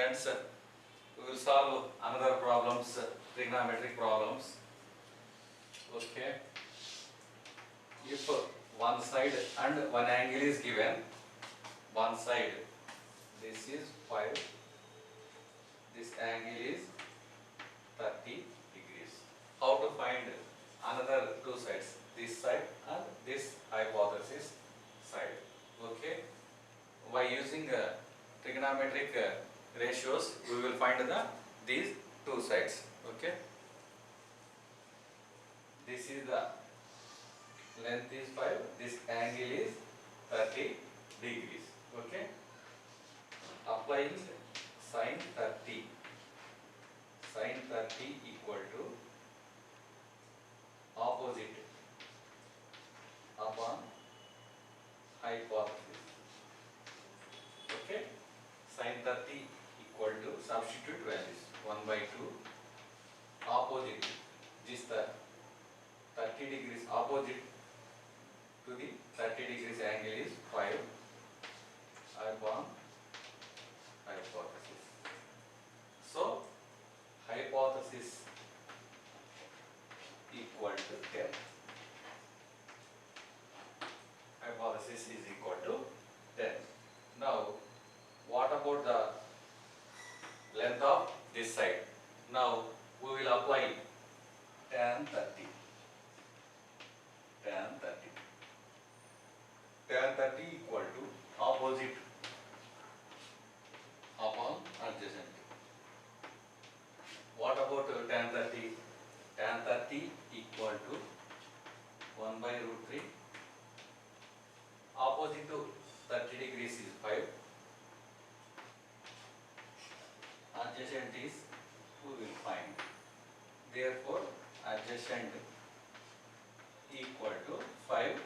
students, we will solve another problems, trigonometric problems. Okay. If one side and one angle is given, one side, this is 5, this angle is 30 degrees. How to find another two sides, this side and this hypothesis side? Okay. By using trigonometric ratios, we will find these two sides. Okay. This is the length is 5. This angle is 30 degrees. Okay. Applying sin 30. Sin 30 equal to opposite upon hypothesis. Okay. Sin 30 equal to, substitute values, 1 by 2. Opposite, this the 30 degrees opposite to the 30 degrees angle is 5 upon hypothesis. So hypothesis equal to 10. Hypothesis is equal to 10. Now what about the length of this side? Now we will apply tan 30. Tan 30. Tan 30 equal to opposite upon adjacent. What about tan 30? Tan 30 equal to 1 by root 3. Opposite to 30 degrees is 5. Adjacent is, we will find. Therefore, adjacent equal to 5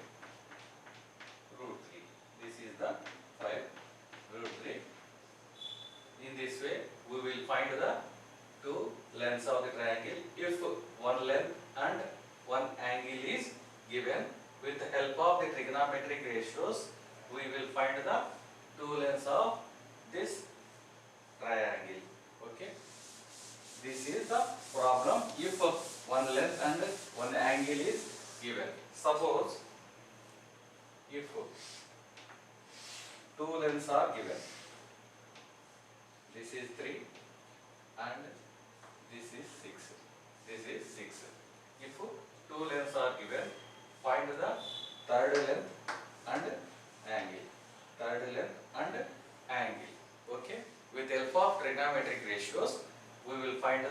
root 3. This is the 5 root 3. In this way, we will find the two lengths of the triangle. If one length and one angle is given, with the help of the trigonometric ratios, we will find the two lengths of this triangle. Okay. This is the problem if one length and one angle is given. Suppose if two lengths are given, this is 3 and this is 6. This is 6. If two lengths are given, find the third length and angle. Third length and angle. Okay. With help of trigonometric ratios, we will find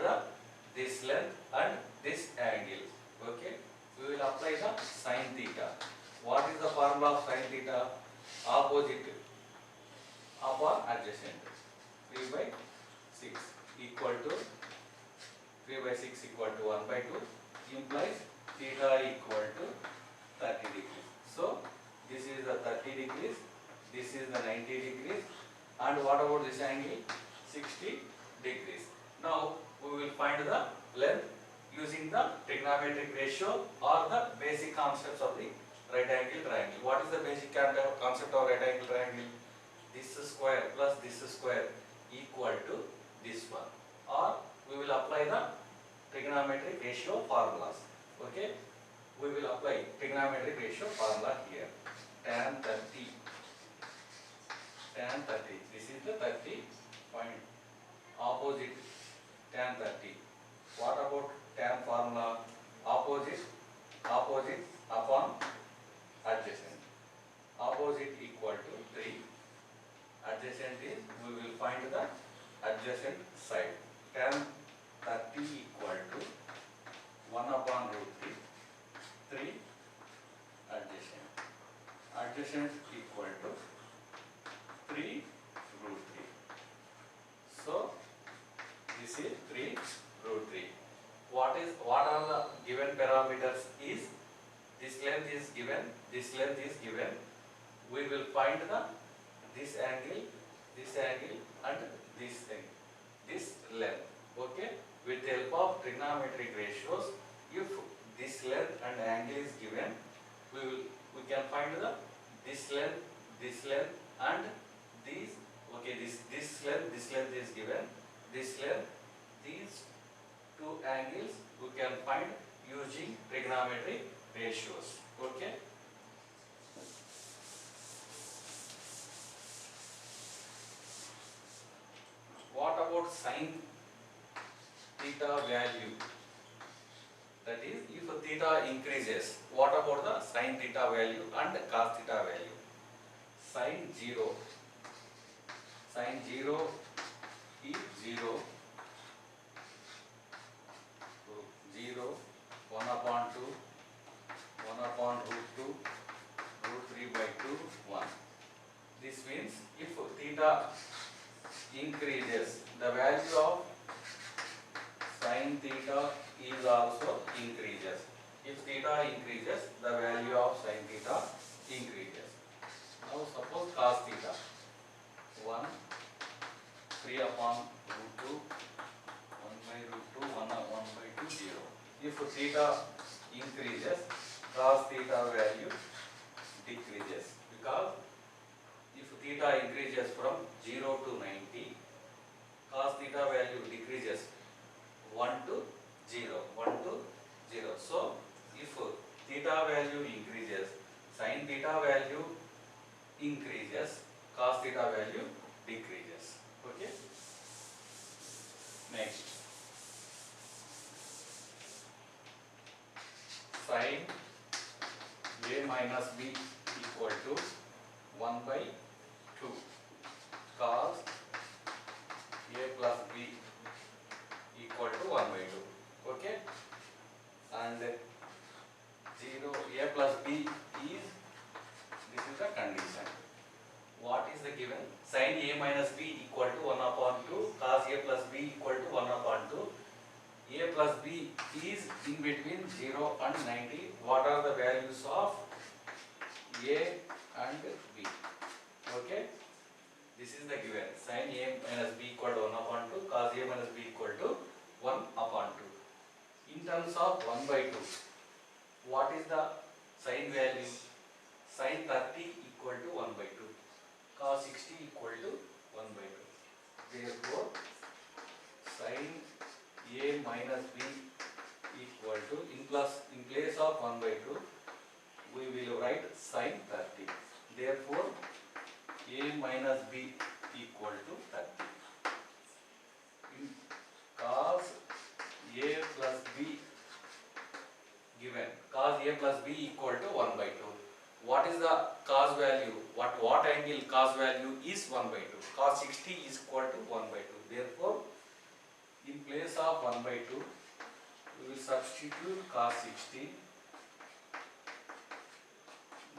this length and this angle. Okay. We will apply the sin theta. What is the formula of sin theta? Opposite upon adjacent. 3 by 6 equal to 3 by 6 equal to 1 by 2 implies theta equal to 30 degrees. So this is the 30 degrees, this is the 90 degrees, and what about this angle? 60 degrees. Now we will find the length using the trigonometric ratio or the basic concepts of the right angle triangle. What is the basic concept of right angle triangle? This square plus this square equal to this one, or we will apply the trigonometric ratio formulas. Okay, we will apply trigonometric ratio formula here. Tan 30. Tan 30. This is the 30 point. Opposite tan 30. What about tan formula? Opposite upon adjacent. Opposite equal to 3. Adjacent is, we will find the adjacent side. Tan 30 equal to 1 upon root 3. 3 adjacent. Adjacent equal to 3 root 3. So this is 3 root 3. What are the given parameters is, this length is given, this length is given. We will find this angle and this angle, this length. Okay. With the help of trigonometric ratios, if this length and angle is given, we can find this length and these Okay, this length is given. This length, these two angles we can find using trigonometric ratios. Okay. What about sin theta value? That is, if theta increases, what about the sin theta value and cos theta value? Sin 0 is 0, 0, 1 upon 2, 1 upon root 2, root 3 by 2, 1. This means if theta increases, the value of sin theta is also increases. If theta increases, the value of sin theta increases. Now suppose cos theta 1, 3 upon root 2, 1 by root 2, 1 by 2, 0. If theta increases, cos theta value decreases, because if theta increases from 0 to 90, cos theta value decreases 1 to 0, 1 to 0. So, if theta value increases, sin theta value increases, cos theta value decreases. Okay. Next, sin a minus b equal to 1 by 2, cos a plus b equal to 1 by 2. Okay. And 0 a plus b is, this is the condition. What is the given? Sin a minus b equal to 1 upon 2, cos a plus b equal to 1 upon 2. A plus b is in between 0 and 90. What are the values of a and b? Okay. This is the given. Sin a minus b equal to 1 upon 2, cos a minus b equal to 1 upon 2. In terms of 1 by 2, what is the sin value? Sin 30 equal to 1 by 2. Cos 60 equal to 1 by 2. Therefore, sin a minus b equal to, in place of 1 by 2, we will write sin 30. Therefore, a minus b equal to 30. In cos a plus b given, cos a plus b equal to 1 by 2. What is the cos value? What angle cos value is 1 by 2? Cos 60 is equal to 1 by 2. Therefore, in place of 1 by 2, we will substitute cos 60.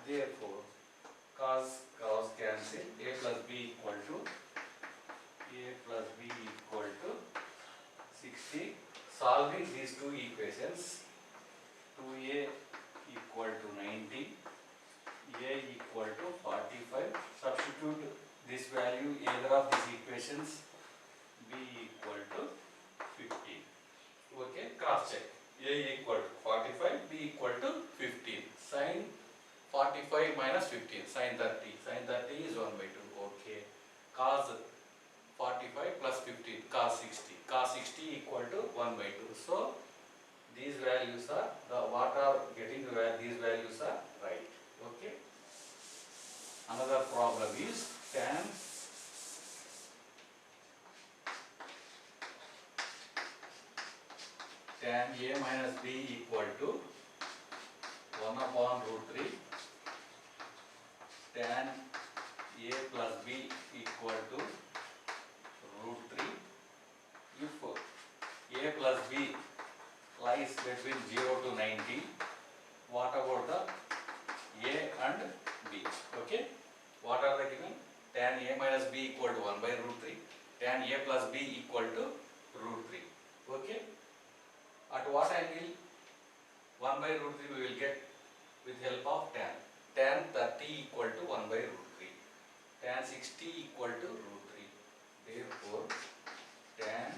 Therefore, cos cancel. A plus b equal to 60. Solving these two equations, 2a equal to 90, a equal to 45. Substitute this value either of these equations, b equal to 15. Okay, cross check. A equal to 45, b equal to 15. Sin 45 minus 15, sin 30. Sin 30 is 1 by 2. Okay. Cos 45 plus 15, cos 60. Cos 60 equal to 1 by 2. So, these values are, what are getting these values are right. Okay. Another problem is tan a minus b equal to 1 upon root 3, tan a plus b equal to root 3. If a plus b lies between 0 to 90, what about the a and b? Okay. What are the given? Tan a minus b equal to 1 by root 3. Tan a plus b equal to root 3. Okay. At what angle 1 by root 3 we will get with help of tan? Tan 30 equal to 1 by root 3. Tan 60 equal to root 3. Therefore, tan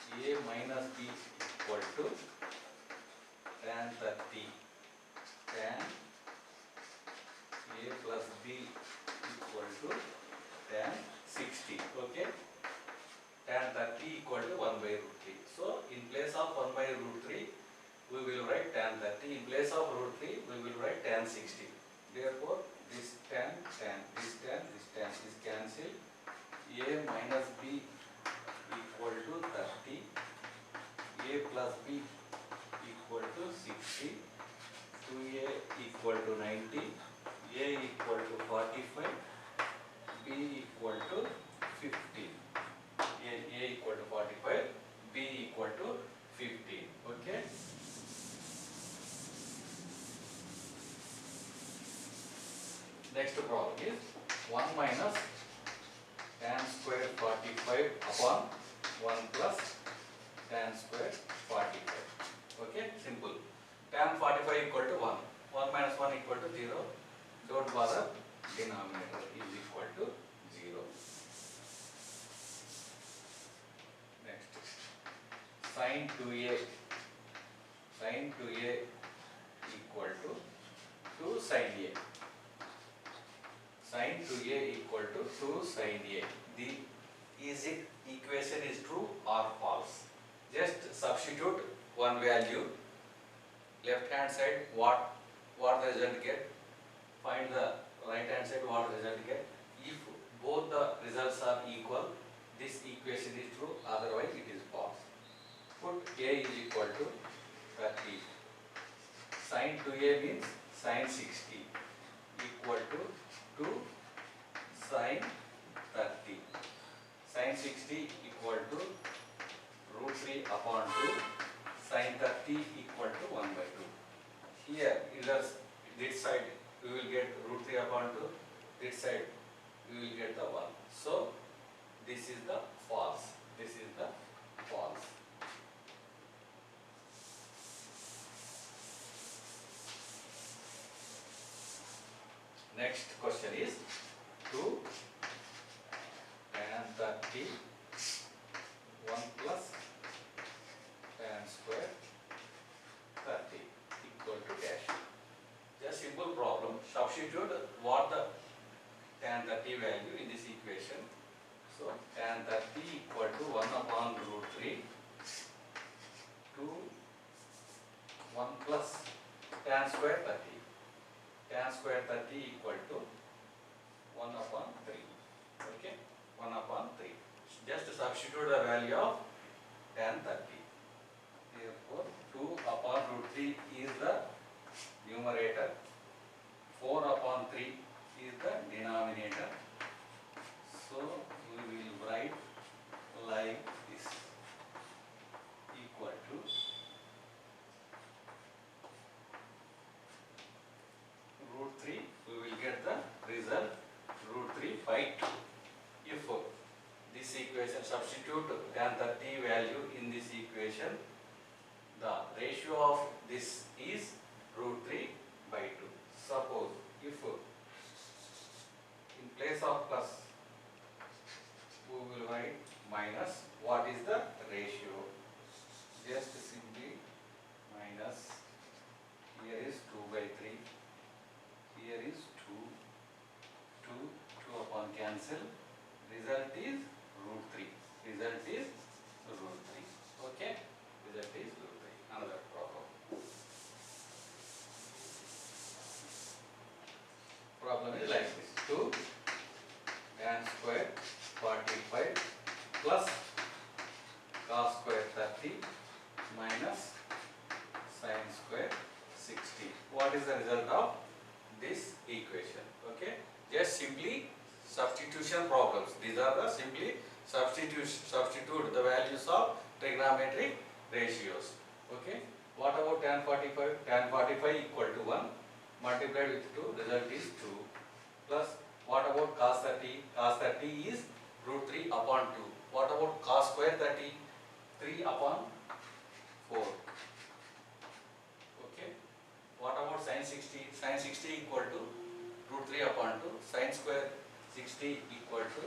a minus b equal to tan 30. Tan a plus b equal to tan root 3, we will write tan 30. In place of root 3, we will write tan 60. Therefore, this tan, this is cancelled. A minus B equal to 30. A plus B equal to 60. 2A equal to 90. A equal to 45. B equal to 15. A equal to 45. B equal to 15. Okay. Next problem is 1 minus tan square 45 upon 1 plus tan square 45. Okay, simple. Tan 45 equal to 1. 1 minus 1 equal to 0. Don't bother. Denominator is equal to 0. Next. Sin 2a. Sin 2a equal to 2 sin a. Sin 2a equal to 2 sin a. Is it equation is true or false? Just substitute one value. Left hand side what the result get. Find the right hand side what result get. If both the results are equal, this equation is true, otherwise it is false. Put a is equal to 30. Sin 2a means sin 60 equal to 2 sin 30. Sin 60 equal to root 3 upon 2. Sin 30 equal to 1 by 2. Here, this side we will get root 3 upon 2. This side we will get the 1. So, this is the false. This is the false. Next question is 2 tan 30 1 plus tan square 30 equal to dash. Just simple problem. Substitute what the tan 30 value in this equation. So tan 30 equal to 1 upon root 3 to 1 plus tan square 30. Tan square 30 equal to 1 upon 3. Okay, 1 upon 3. Just substitute the value of tan 30. Therefore, 2 upon root 3 is the numerator. 4 upon 3 is the denominator. So, we will write like this. Equal to root 3, we will get the result root 3 by 2. If this equation, substitute tan 30 value in this equation, the ratio of this is root 3 by 2. Suppose if in place of plus we will write minus, what is the ratio? Just simply minus, here is 2 by 3. Here is 2 upon cancel. Result is root 3. Result is root 3. Okay? Result is root 3. Another problem. Problem is like this. 2 tan square 45 plus cos square 30 minus sin square 60. What is the result of this equation? Okay, just simply substitution problems. These are the simply substitute the values of trigonometric ratios. Okay, what about tan 45? Tan 45 equal to 1 multiplied with 2, result is 2. Plus what about cos 30? Cos 30 is root 3 upon 2. What about cos square 30? 3 upon 4. Okay. What about sin 60? Sin 60 equal to root 3 upon 2. Sin square 60 equal to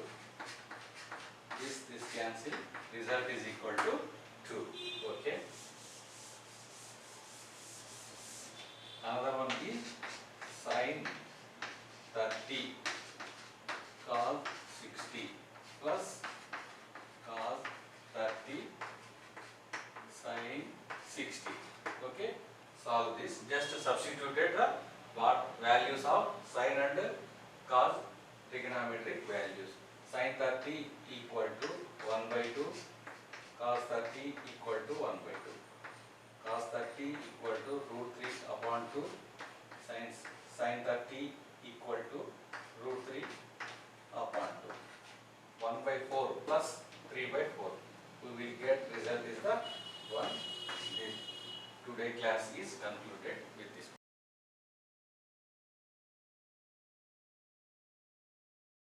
this cancel. Result is equal to 2. Okay. Another one is sin 30 cos 60 plus cos 30 sin 60. Okay, solve this. Just substituted the what values of sin and cos trigonometric values. Sin 30 equal to 1 by 2, cos 30 equal to 1 by 2. Cos 30 equal to root 3 upon 2, sin 30 equal to root 3 upon 2. 1 by 4 plus 3 by 4. We will get result is the 1. Today class is concluded with